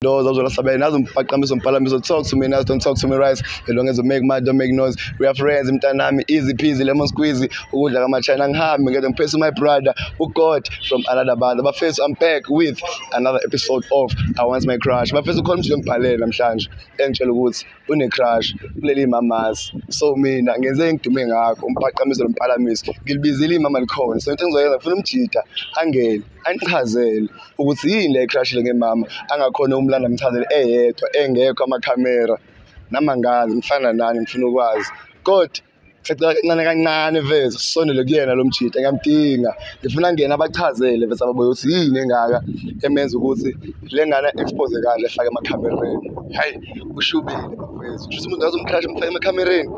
Those are sabi nazo mpaqamisa umpalamiso, talk to me now, don't talk to me right, as long as you make mad, don't make noise. We are friends, mtanami, easy peasy, lemon squeezy. Ukudla kamachina ngihambe ngeke ngiphethe my brother uGod from another band. Bafethu, I'm back with another episode of I Want My Crush. Bafethu, khona nje ngibhalele namhlanje engitshela ukuthi une crush kuleli mamas. So mina ngenze ngidume ngakho umpaqamisa lompalamiso. Ngilibizile imama likhona. So into engizoyenza ngifuna umjida angene angichazele ukuthi yini le crush le ngemama angakhona umlanda mchazele eyedwa engekho amakhamera namangazi ngifana nani ngifuna ukwazi kodwa kancane kancane vese sisondele kuyena lo mjida ngiyamdinga ngifuna ngena abachazele vese ababoye ukuthi yini engaka emenza ukuthi le ngane expose kahle efake emakhamereni. Hayi ushubile bafethu kusho umuntu azomcrash mfake emakhamereni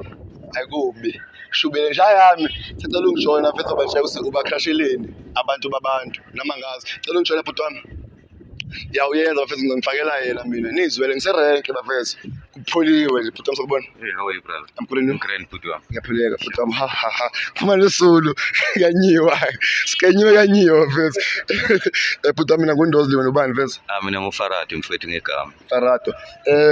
akubi shubile nje yami sicela ungijoyina mfethu abashaye ukuthi ubacrasheleni abantu babantu namangazi cela ungijoyina bhuti wami yawuyenza bafethu ngifakela yena mina nizwele ngiserenke bafethu kupholiwe nje bhuti wami sakubona. Hey, how are you, brother? I'm good. Grand bhuti wami. Ngiyaphileka bhuti wami ha phuma lesulu kanyiwa sikanyiwe kanyiwa bafethu bhuti wami mina ngundozi wena ubani bafethu? Mina nguFarado mfethu ngegama. Farado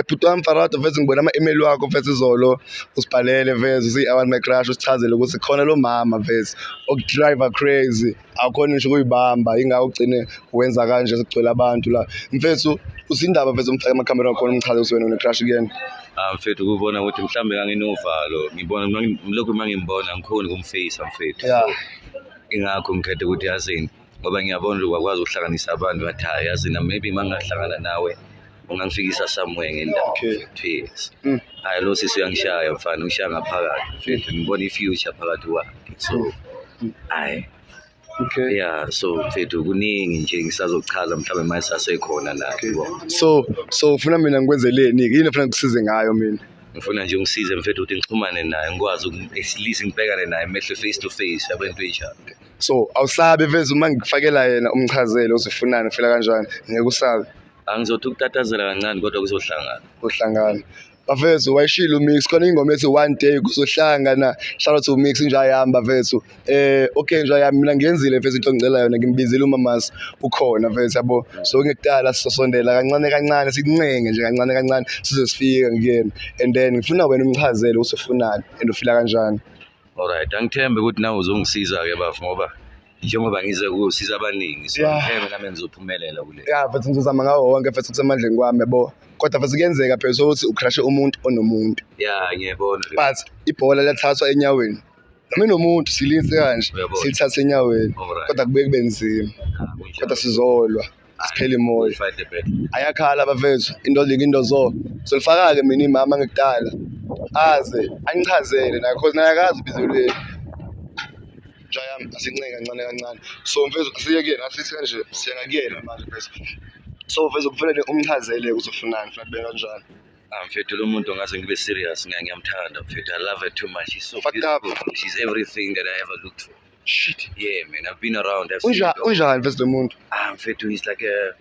bhuti wami Farado bafethu ngibona ama-email wakho bafethu izolo usibhalele bafethu uthi I want my crush usichazele ukuthi khona lo mama bafethu okudriver crazy akukhona ngisho kuyibamba ingakho ugcine wenza kanje sekugcwele abantu la mfethu usindaba bafethu umfake amakhamera wakhona umchaze ukuthi wena une crush again. Mfethu ukubona ukuthi mhlambe nganginovalo ngibona lokho mangimbona ngikhona kumface mfethu. Yeah. Ingakho ngikhethe ukuthi yazini ngoba ngiyabona lokho akwazi ukuhlanganisa abantu bathi hayi yazina maybe mangahlangana nawe ungangifikisa somewhere ngendawo. Okay. Yes. Hayi lo sisi uyangishaya mfana ushaya ngaphakathi mfethu ngibona ifuture phakathi kwakhe so hayi. Okay. Yeah, so mfethu kuningi nje ngisazochaza mhlawumbe manje sasekhona la yabo. So ufuna mina ngikwenzeleni yini ufuna ngikusize ngayo mina? Ngifuna nje ungisize mfethu ukuthi ngixhumane naye ngikwazi ukulisa ngibhekane naye mehle face to face abantu enjalo. So awusabe veze uma ngikufakela yena umchazelo uzifunani ufela kanjani ngeke usabe. Angizothi ukutatazela kancane kodwa kuzohlangana. Uhlangana. Bafethu wayishilo umix khona ingoma ethi one day kuzohlangana shout out to umix nje ayihamba vethu okay nje ayami mina ngiyenzile vethu into ngicela yona ngimbizile umamasi ukhona vethu yabo so ngekudala sisondela kancane kancane sikuncenge nje kancane kancane sizosifika ngiyena and then ngifuna wena umchazele usifunani and ufila kanjani. Alright angithembe ukuthi nawe uzongisiza ke bafu ngoba njengoba ngize kusiza abaningi so ngithembe nami ngizophumelela kule. Yeah vethu ngizozama ngawo wonke vethu kusemandleni kwami yabo kodwa futhi kuyenzeka phela ukuthi ucrashe umuntu onomuntu. Yeah ngiyabona. But ibhola lathathwa enyaweni nami nomuntu silise kanje silithatha enyaweni kodwa kube kubenzima kodwa sizolwa siphele imoya ayakhala bafethu into zo solifaka-ke mina imama ngekudala aze angichazele naye cause naye akazi bizelweni njayami asincenge kancane kancane so mfethu asiyekuyena asithi kanje siyena kuyena manje bese so mfethu kufanele umchazele ukuthi ufunani ufuna kubeka kanjani. Mfethu lo muntu ngaze ngibe serious ngiyamthanda mfethu I love her too much she's so beautiful she's everything that I ever looked for. Shit. Yeah man I've been around unjani mfethu lo muntu? Mfethu he's like a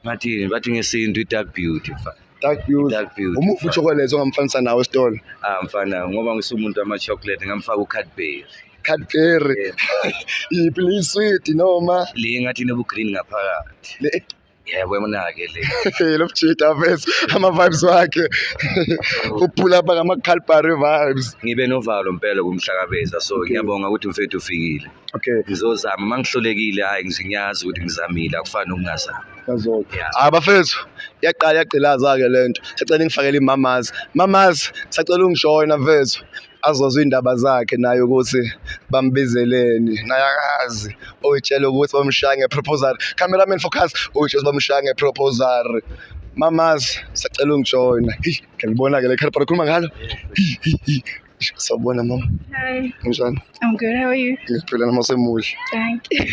bathi ngesintu dark beauty mfana. Dark beauty. Umufu chocolate ongamfanisa nawe esitolo. Mfana ngoba ngisumuntu ama chocolate ngamfaka uCadbury. Cadbury. Yiphi le sweet noma le ngathi nebu green ngaphakathi. Yebo yabona ke le. Lo mjida vese ama vibes wakhe. Uphula apha ngama Cadbury vibes. Ngibe novalo impela kumhlakabeza so ngiyabonga ukuthi mfethu ufikile. Okay. Ngizozama mangihlolekile hayi ngizinyazi ukuthi ngizamile akufani ukungazami. Ngazokho. Bafethu yaqala yagcilaza ke lento. Sicela ngifakele imamas sicela ungijoyina mfethu azozwa indaba zakhe naye ukuthi bambizeleni naye akazi oyitshela ukuthi bamshaya ngeproposal cameraman focus oyitshela bamshaya ngeproposal mamas sicela ungijoyina ngiyibona ke le Cadbury khuluma ngalo Sabona mama. Hi. Njani? I'm good. How are you? Ngiphila namasemuhle. Thank you.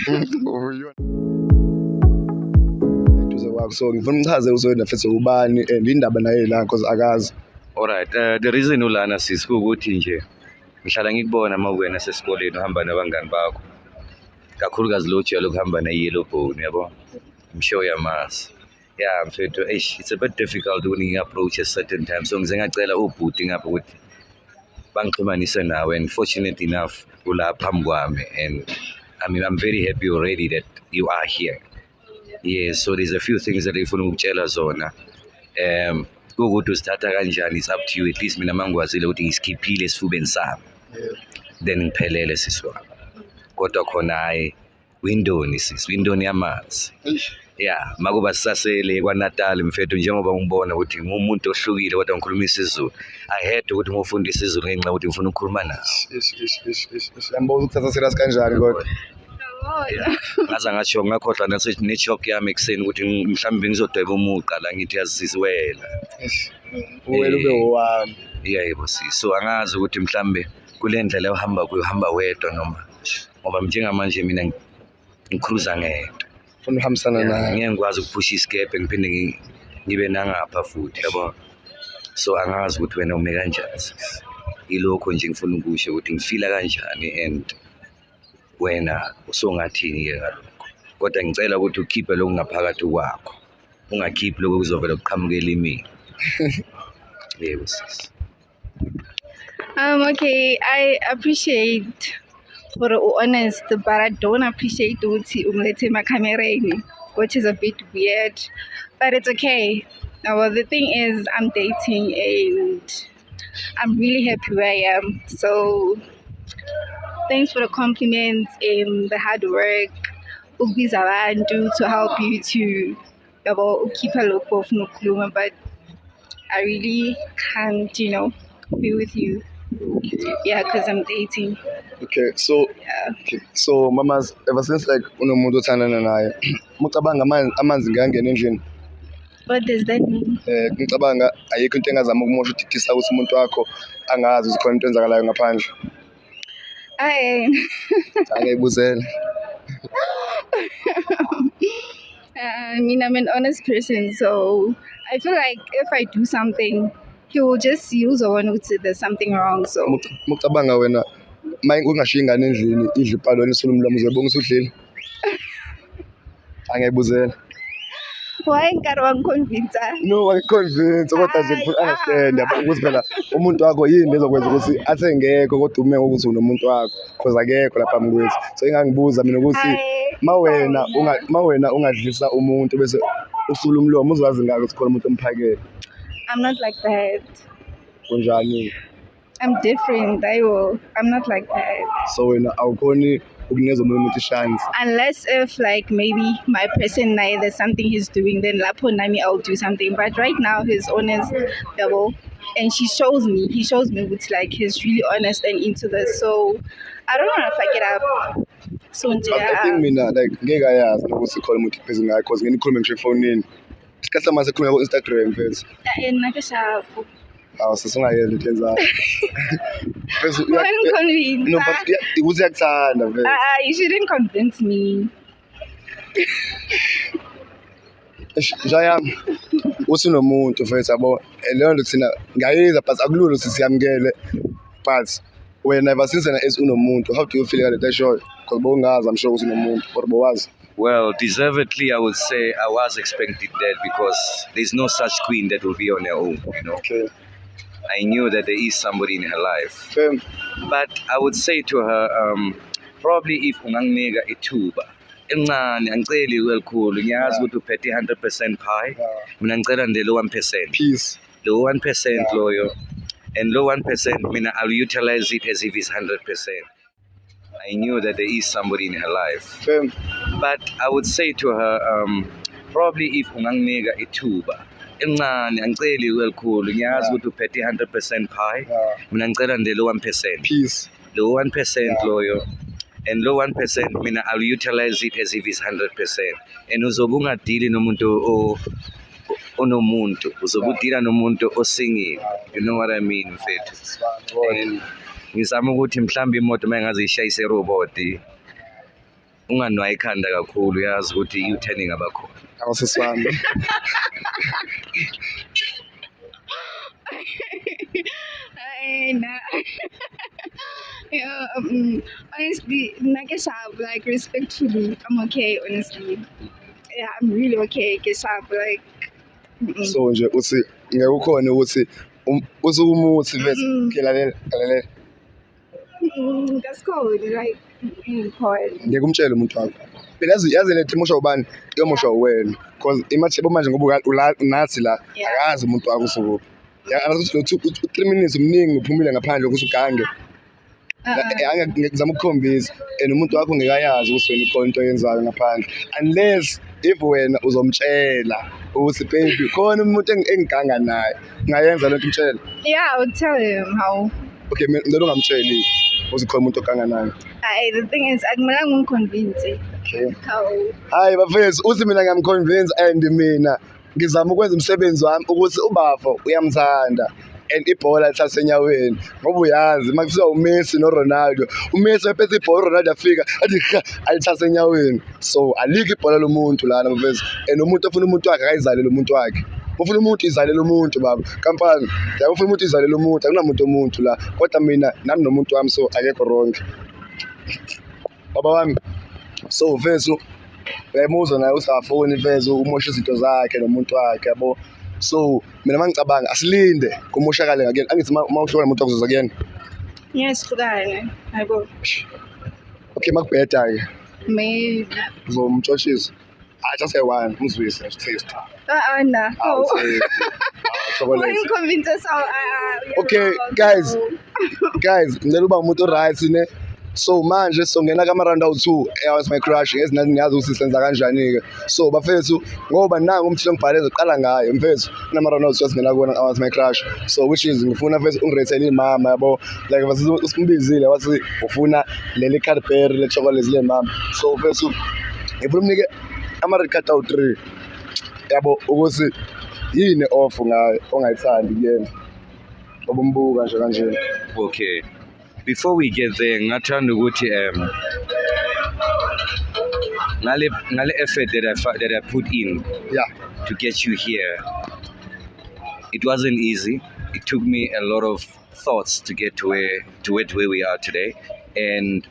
So ngifuna umchazele uswena futhi ubani and indaba naye la because akazi. Alright, the reason ulana sis ukuthi nje ngihlala ngikubona mawena sesikoleni uhamba nabangani bakho. Kakhulukazi lo jelo kuhamba na yellow bone yabo. I'm sure yamazi. Yeah mfethu it's a bit difficult when you approach a certain time so ngize ngacela ubhuti ngapha ukuthi bangixhumanise nawe and fortunate enough ulapha phambi kwami and I mean I'm very happy already that you are here. Yes, so there's a few things that ngifuna ukutshela zona. Ukuthi usithatha kanjani, it's up to you. At least mina mangikwazile ukuthi ngisikhiphile esifubeni sami. Then ngiphelele sisi wami. Kodwa khona hayi windoni sisi, windoni yamanzi. Yeah, makuba sisasele kwaNatal mfethu njengoba ngibona ukuthi ngumuntu ohlukile kodwa ngikhuluma isiZulu. I had ukuthi ngofunda isiZulu ngenxa ukuthi ngifuna ukukhuluma nawe. Yamboza ukuthatha serious kanjani kodwa? Ngaze ngasho ngakhohlwa nasithi network yami ekseni ukuthi mhlawumbe ngizodweba umuqa la ngithi yazisisi wena. Wena ube owami. Yebo sisi. So angazi ukuthi mhlawumbe kule ndlela ohamba kuyo hamba wedwa noma ngoba njengamanje mina ngicruisa ngedwa. Ufuna uhambisana naye. Ngeke ngikwazi ukuphusha isikephe ngiphinde ngibe nangapha futhi yabo. So angazi ukuthi wena ume kanjani sisi. Ilokho nje ngifuna ukusho ukuthi ngifila kanjani and wena usongathini ke ngalokho. Kodwa ngicela ukuthi ukhiphe lokho ngaphakathi kwakho. Ungakhiphi lokho kuzovela kuqhamukela imini. Yebo sisi. Okay, I appreciate for honest, but I don't appreciate ukuthi umlethe emacamereni, which is a bit weird, but it's okay. Well, the thing is, I'm dating and I'm really happy where I am. So, thanks for the compliments and the hard work. Ukubiza abantu to help you to keep a look of nukuluma, but I really can't, be with you. Yeah, because I'm dating. Okay, so mamas, ever since like unomuntu othandana naye, mucabanga amanzi ngangena endlini. What does that mean? Ngicabanga ayikho into engazama ukumosha uDikisa ukuthi umuntu wakho angazi ukuthi khona into enzakalayo ngaphandle. Angayibuzela. I mean, I'm an honest person, so I feel like if I do something, he will just use or want to say there's something wrong. So Mucabanga wena ungashiya ingane endlini idle ipalweni isulumlomo uzobonga usudlile. Angayibuzela. why ngikari wangiconvince? No, convince kodwa nje ngifuna understand ukuthi phela umuntu wakho yini ezokwenza ukuthi athe ngekho kodwa ume ukuthi unomuntu wakho because akekho lapha mkwethu. So ingangibuza mina ukuthi mawena ungadlisa umuntu bese usula umlomo uzowazi ngaka ukuthi khona umuntu omphakele. I'm not like that. Kunjani? I'm different. I'm not like that. So wena awukhoni ukunikeza umuntu chance. Unless if like maybe my person there's something he's doing, then lapho nami I'll do something. But right now he's honest, double, and he shows me which like he's really honest and into this. So I don't want to fuck it up. So I think mina like ngeke ayazi ukuthi khona umuntu phezulu ngayo because ngenikhuluma ngisho efonini. Isikhathi manje sikhuluma ku Instagram mfethu. Nakashapo. Awu sesingayenza into enzayo. Convince. No, but ukuthi yakuthanda mfethu. You shouldn't convince me. Jaya uthi nomuntu mfethu yabo leyo nto thina ngayizwa but akulula ukuthi siyamkele but wena ever since as unomuntu how do you feel about that show because bongazi I'm sure ukuthi unomuntu or bowazi. Well, deservedly, I would say I was expecting that because there's no such queen that will be on her own, Okay. I knew that there is somebody in her life. Okay. But I would say to her, probably if unganginika ithuba encane angiceli kakhulu ngiyazi ukuthi uphethe 100% pie mina ngicela nje lo 1%. Peace. Lo 1% loyo and lo 1% mina I'll utilize it as if it's 100%. I knew that there is somebody in her life. Okay. But I would say to her, probably if unganginika ithuba encane angiceli kakhulu ngiyazi ukuthi uphethe 100% pie mina ngicela nje lo 1%. Peace. Lo 1% loyo and lo 1% mina I'll utilize it as if it's 100%. And uzobe ungadili nomuntu onomuntu uzobe udila nomuntu osingile. You know what I mean mfethu? And ngizama ukuthi mhlawumbe imoto mayengaze ishayise robot unganwa ikhanda kakhulu yazi ukuthi u-turning abakhona. Awusiswami. Honestly, nakesharp, like respectfully, I'm okay. Honestly, yeah, I'm really okay. Kesharp, like. So nje uthi ngeke ukhona ukuthi usukumuthi bese That's cool. Like, cool. ngeke umtshele umuntu wakho. phela yazi le team usho ubani iyomosha wena because imatch manje ngoba unathi la Yeah. akazi umuntu wakho usukuphi akazi ukuthi lo 3 minutes umningi uphumile ngaphandle ukuthi ugange ngizama ukukhombisa and umuntu wakho ngekayazi ukuthi wena ikhona into oyenzayo ngaphandle unless if wena uzomtshela ukuthi baby khona umuntu engiganga naye ngayenza lento umtshela Yeah, I would tell him how. okay mina ungamtsheli ukuthi khona umuntu oganga naye The thing is, akumelanga ungiconvince. okay How? hayi bafethu uthi mina ngiyamconvince and mina ngizama ukwenza umsebenzi wami ukuthi ubafo uyamthanda and ibhola lithatha enyaweni ngoba uyazi makufika uMessi noRonaldo uMessi wephethe ibhola uRonaldo afika athi alithatha enyaweni so alikho ibhola lomuntu lana bafethu and umuntu ofuna umuntu wakhe akayizalela umuntu wakhe ufuna umuntu izalela umuntu baba kampani ya ufuna umuntu izalela umuntu akunamuntu la kodwa mina nami nomuntu wami so akekho wrong baba wami so mfethu uyayimuzwa naye usafoni mfethu umosha izinto zakhe nomuntu wakhe yabo so mina mangicabanga asilinde kumoshakale ngakeni angithi mawuhlola umuntu okuzoza kuyena Yes, hlukane. Hayibo. okay makubheda ke Maybe. uzomtshotshisa just say one umzwise taste Nah. I'll Oh. say Why you convince us how? Okay, guys. Guys ngicela uba umuntu right ne so manje songena kamarand out 2 hours my crush ezinathi ngiyazi ukuthi senza kanjani ke so bafethu ngoba nangu umthilo ngibhale ezoqala ngayo mfethu kunamarand out 2 singena kuona hours my crush so which is ngifuna mfethu ungirethele imama yabo like usimbizile wathi ufuna leli Cadbury le chocolate le mama so mfethu ngifuna umnike ama-red card awu 3 yabo ukuthi yini off ngayo ongayithandi kuyena ngoba umbuka nje kanje Okay. Before we get there, ngathanda ukuthi ngale effort that I put in yeah to get you here. It wasn't easy. It took me a lot of thoughts to get to where we are today, and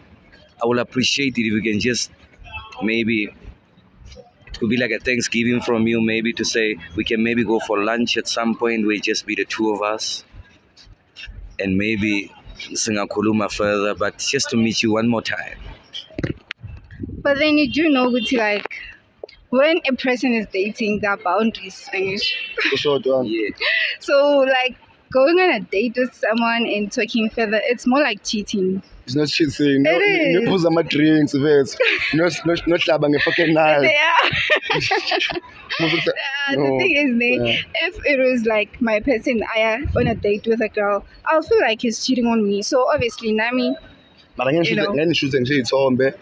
I will appreciate it if you can just maybe it could be like a Thanksgiving from you, maybe to say we can maybe go for lunch at some point where it just be the two of us, and maybe singakhuluma further, but just to meet you one more time. But then you do know, Guti, like when a person is dating, there are boundaries. kushodwa Yeah. So, like going on a date with someone and talking further, it's more like cheating. it's not cheating It is. ngiphuza ama-drinks vethu nohlaba nge-fucking night The thing is, if it was like my person, I on a date with a girl, I'll feel like he's cheating on me. So obviously, Nami, mara You know. ngeke nishuthe ngisho iy'thombe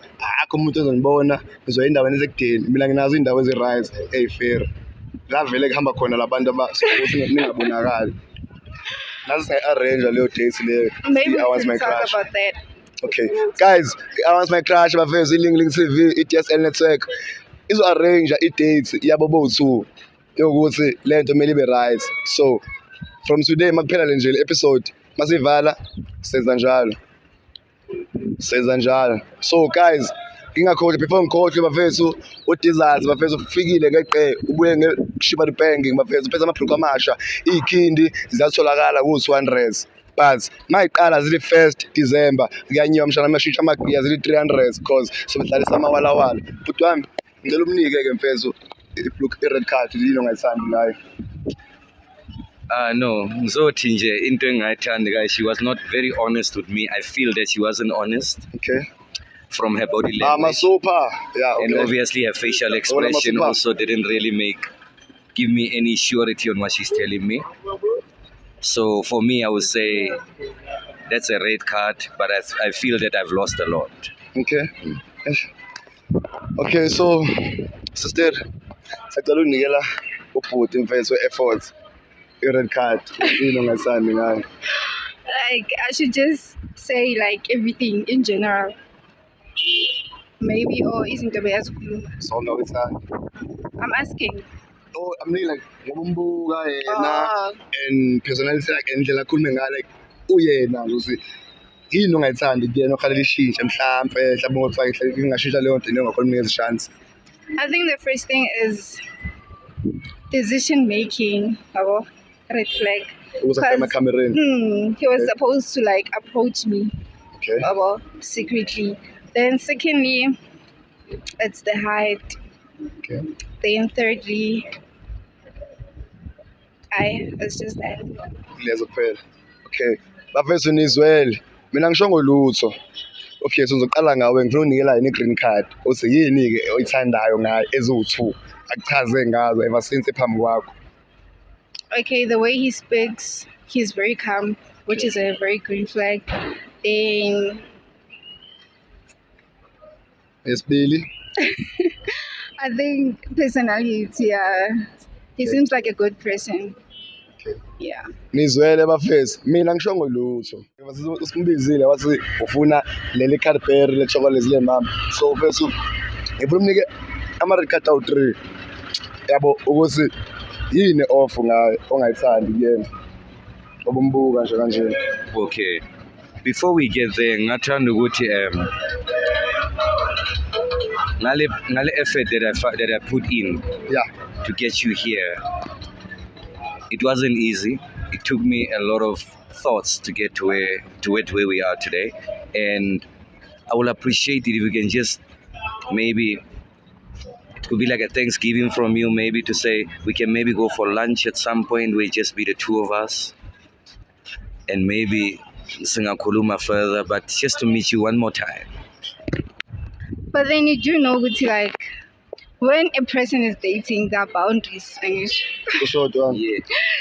akho umuntu ozongibona ngizoya endaweni ezekudeni mina nginazo iy'ndawo ezi-right ey'fair la vele kuhamba khona labantu abasukuthi ningabonakali nazi singayi-arrange leyo date leyo maybe we I-hours can my talk crush about that. okay guys I-hours my crush bafethu i-Link TV i-DSL network izo-arrange i-date yabo bowu-2 yokuthi le nto kumele ibe right so from today makuphela le nje le-episode masiyivala senza njalo so guys ngingakhohlwa before ngikhohlwe bafethu uDizards bafethu ufikile ngeqe ubuye ngeshiba banking bafethu uphethe amabhlukwe amasha iy'khindi ziyatholakala ku-200 but mayiqala zili 1st December kuyanyiwa mshana amashisha amagiya zili 300 because sobehlalisa amawalawala bhuti wami ngicela umnike-ke mfethu i-red card yini ongayithandi ngayo No, ngizothi nje into engayithandi guys, she was not very honest with me. I feel that she wasn't honest okay from her body language. masupha yeah And okay obviously her facial expression Masupha. also didn't really give me any surety on what she's telling me. So for me, I would say that's a red card, but I feel that I've lost a lot. okay okay so sister sacela unikela ubhuti mfethu we-effort i-red card yini ongasandi ngayo Like I should just say like everything in general. Maybe or isn't the best clue. so ongawithandi I'm asking. oh amnike like ngoba umbuka yena Oh, and personality yakhe indlela akhulume ngayo like uyena ukuthi yini ongayithandi kuyena okhalela ishintshe mhlawumbe ngofake ngingashintsha leyo nto nengakholimnikeza chance I think the first thing is decision making. Red flag. ukuthi afake emakhamereni He was supposed to like approach me okay secretly. Then secondly, it's the height. Okay. Then thirdly, it's just that. Lezo kuphela. Okay. Bafethu nizwele. Mina ngishongo lutho. Okay, so ngizoqala ngawe ngifuna unikela yini i-green card. Uthi yini ke oyithandayo ngayo eziwu2? Akuchaze ngazo ever since ephambi kwakho. Okay, the way he speaks, he's very calm, which is a very green flag. Then Yesibili. I think personality, he seems like a good person. Okay. Yeah. Nizwele bafethu. Mina ngishongo lutho. Usimbizile wathi ufuna leli Cadbury le chocolate le mama. So bafethu ngifuna umnike ama-red card awu3. Yabo ukuthi yini off ngayo ongayithandi kuyena. Obumbuka nje kanje. Okay. Before we get there, ngathanda ukuthi ngale effort that I put in Yeah. to get you here. It wasn't easy. It took me a lot of thoughts to get to where we are today, and I will appreciate it if we can just maybe it could be like a Thanksgiving from you, maybe to say we can maybe go for lunch at some point where it just be the two of us, and maybe singakhuluma further, but just to meet you one more time. But then you do know, it's like when a person is dating, there are boundaries. Kushodwa. Yeah.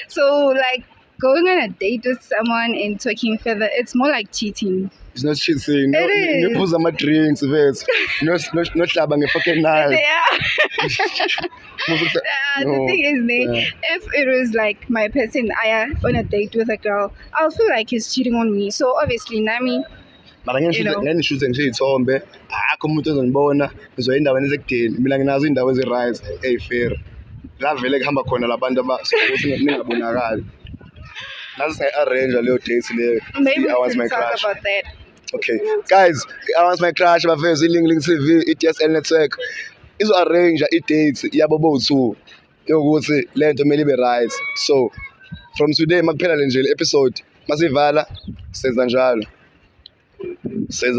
So, like going on a date with someone and talking further, it's more like cheating. It's not cheating. It is. Ngiphuza ama-drinks bese. Nohlaba nge-fucking knife. Yeah. The No. thing is, if it was like my person, I on a date with a girl, I'll feel like he's cheating on me. So obviously, Nami, Mara You know. ngeke ngishuze ngisho iy'thombe. Akho umuntu ozongibona. Ngizoya endaweni ezekudeni. Mina nginazo iy'ndawo ezi-right eyi-fair. La vele kuhamba khona labantu ukuthi ningabonakali. Nazi singayi-arrange leyo date leyo. maybe I we want can my talk crush. about that. Okay, guys, I want my crush bafethu i-Link TV, i-DSL network izo-arrange i-dates yabo bowu2 yokuthi lento kumele ibe right. So from today makuphela le nje le-episode masivala senza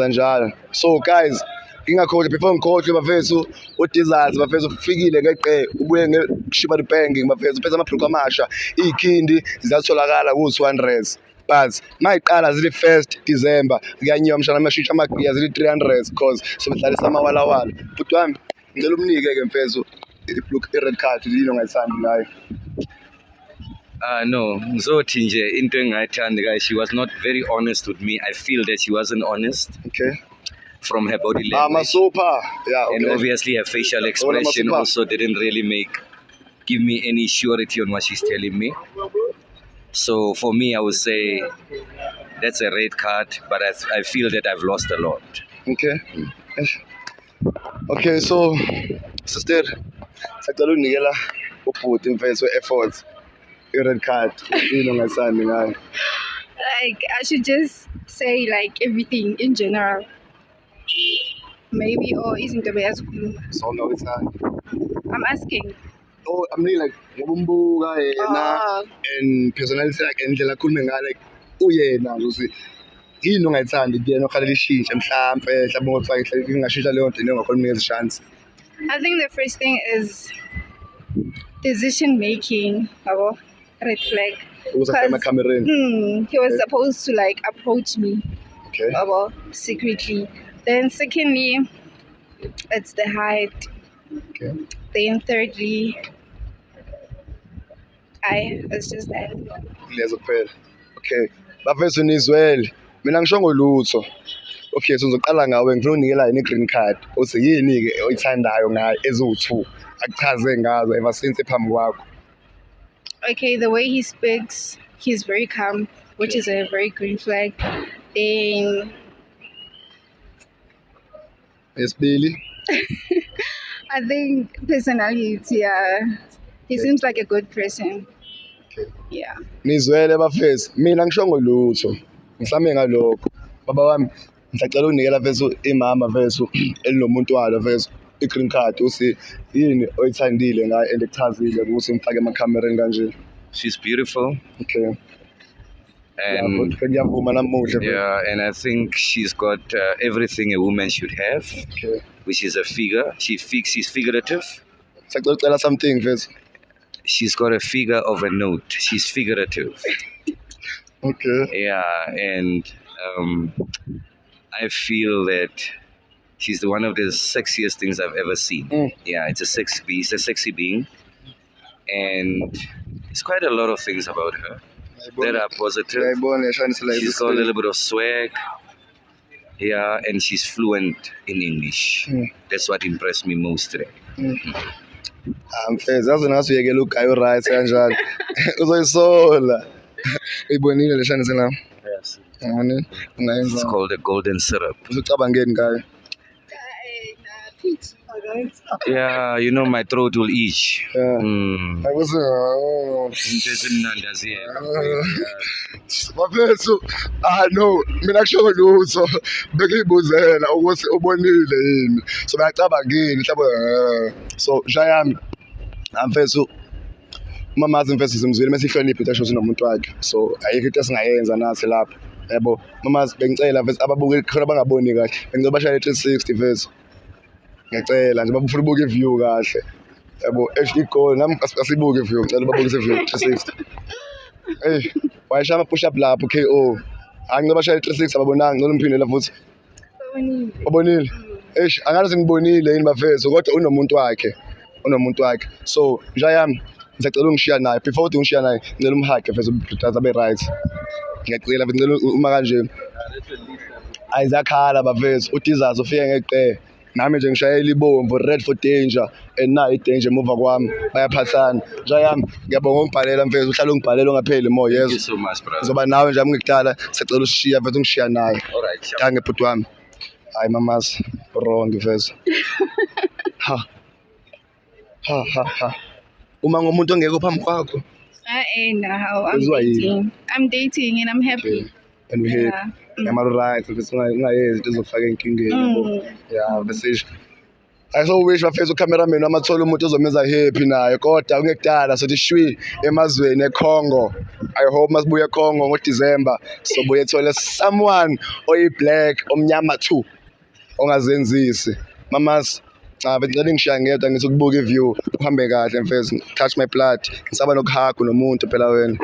njalo. So guys, ngingakhohlwa before ngikhohlwe bafethu uDizards bafethu ufikile ngeqe ubuye nge-Shibari Banking bafethu uphethe amabhlukwe amasha iy'khindi ziyatholakala ku-200. But mayiqala zili-1st December kuyanyiwa mshana amashisha amagiya zili-300 cause sobehlalisa amawalawala. Bhuti wami ngicela umnike-ke mfethu i-red card yini ongayithandi ngayo. No, ngizothi nje into engayithandi guys, she was not very honest with me. I feel that she wasn't honest Okay. from her body language. Super. Yeah, And okay. obviously her facial expression Masupa. also didn't really give me any surety on what she's telling me. So for me, I would say that's a red card, but I feel that I've lost a lot. Okay. Okay, so sister, sacela unikela ubhuti mfethu we-effort i-red card yini ongayithandi ngayo. Like I should just say like everything in general. Maybe or isn't the best clue. So ongawithandi. I'm asking. Oh, I'm really like ngiyabumbuka yena Oh. and personality yakhe indlela akhulume ngayo like uyena ukuthi yini ongayithandi kuyena okhalela ishintshe mhlambe ngofake ngingashintsha leyo nto nengakhona unikeza chance. I think the first thing is decision making. Red flag. Ukuthi afake emakhamereni. He was Okay. supposed to like approach me Okay. secretly. Then secondly, it's the height. Okay. Then thirdly, it's just that. Lezo kuphela. Okay. Bafethu nizwele. Mina ngishongo lutho. Okay, so ngizoqala ngawe ngifuna unikela yini i-green card. Uthi yini ke oyithandayo ngayo eziwu2? Akuchaze ngazo ever since ephambi kwakho. Okay, the way he speaks, he's very calm, which is a very green flag. Then Yesibili. I think personality, he seems like a good person. Okay. Yeah. Nizwele bafethu. Mina ngishongo lutho. Ngihlame ngalokho. Baba wami ngisacela unikela mfethu imama mfethu elinomuntu walo mfethu i-green card uthi yini oyithandile ngayo and ekuchazile ukuthi ngifake emakhamereni kanje. She's beautiful, Okay. and Ngiyavuma namuhla. yeah, and I think she's got everything a woman should have. Okay. which is a figure. She's figurative. Sacela ucela something mfethu. She's got a figure of a note. She's figurative. Okay. Yeah, and I feel that she's one of the sexiest things I've ever seen. Yeah, it's a sexy being, and it's quite a lot of things about her that are positive. She's got a little bit of swag. Yeah, and she's fluent in English. That's what impressed me most today. Mfethu yazi ngathi uyekela ugayo right kanjani. Uzoyisola. Uyibonile le shani sena. Yes. Ngani? It's Ungayenza. called the golden syrup. Uzucabangeni ngayo. Peach. Yeah, you know my throat will itch. Yeah. Mm. Akusi. Into ezimnandi aziyeka. Bafethu, no, mina kusho lutho. Bekuyibuzela ukuthi ubonile yini. So bayacabangeni mhlawumbe so shayami. Mfethu mamazi mfethu simzwile mesihloniphe into esho nomuntu wakhe. So ayikho into esingayenza nathi lapha. Yebo, mamazi bengicela mfethu ababuke khona bangaboni kahle. Bengicela bashayele 360 mfethu. Ngiyacela nje bafuna ubuke iview kahle. Yabo HD goal nami asibuke iview. Ngicela babukise iview 360. Hey, wayishaya ama push up lapho KO. Angicela bashayele 360 ababonanga ngicela umphindela futhi. Ubonile? Eish, angazi ngibonile yini bafethu kodwa unomuntu wakhe. Unomuntu wakhe. So, nja yami ngicela ungishiya naye before uthi ungishiya naye ngicela umhage mfethu ubudada abe right. Ngiyacela ngicela uma kanje. Ayizakhala bafethu utizazo ufike ngeqe. Nami nje ngishayela ibomvu red for danger and nayi danger emuva kwami bayaphathana. Nja yami ngiyabonga ungibhalela mfethu uhlala ungibhalela ungapheli moya Thank you yezwa. so much, brother. Ngizoba nawe nje ngikudala sicela usishiya mfethu ungishiya naye. All right. Sure. Danke bhuti wami. Hayi mamazi wrong mfethu. Ha. Uma ngomuntu ongekho phambi kwakho No, I'm Uzwa yini? dating. I'm dating and I'm happy. and we hate. Yeah. Am I right? Mfethu ungayenzi into ezofaka enkingeni yabo. Yeah, bese I so wish bafethu ucameraman amathola umuntu ozomenza happy naye kodwa ungekudala sothi shwi emazweni eCongo. I hope masibuya eCongo ngoDecember sobuye ethole someone oyi black omnyama too ongazenzisi. Mamas ngicela ngishiya ngedwa ngithi ukubuka iview uhambe kahle mfethu touch my blood ngisaba nokuhaga nomuntu phela wena.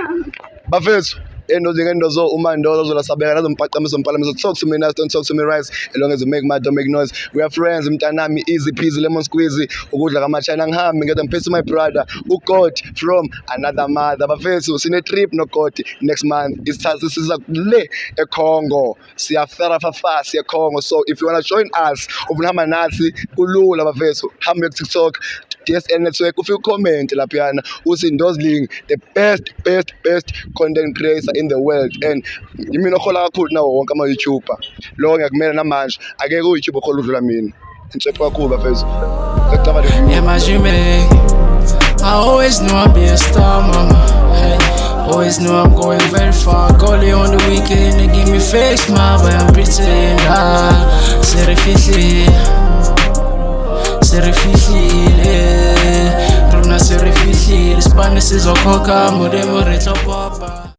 Bafethu Endozo Umando Sabera Mpalamiso talk to me nice, don't talk to me rice as long as you make mad, don't make noise. We are friends, Mtanami, easy peasy, lemon squeezy, Ugudla Machina ham, get them piss my brother, who got from another mother. But first, in a trip, no got next month. This is a Congo. See a Farafa, see a Congo. So if you wanna join us, Ubunama Nazi, Ulula Baveso, Hamlet TikTok, TSN network, if you comment La Piana, who's in those link, the best content creator in the world. And you mean hola kakhulu nawo wonke ama YouTuber lo ngiyakumela namanje akeke uYouTube okhona udlula mina ngitshepa kakhulu bafethu ngicabanga le Yeah, my dream I always knew I'd be a star, mama. Hey, always knew I'm going very far. Calling on the weekend, they give me fake smile, but I'm pretend. Serifisi, Runa serifisi. The Spanish is a coca, more than more, it's a papa.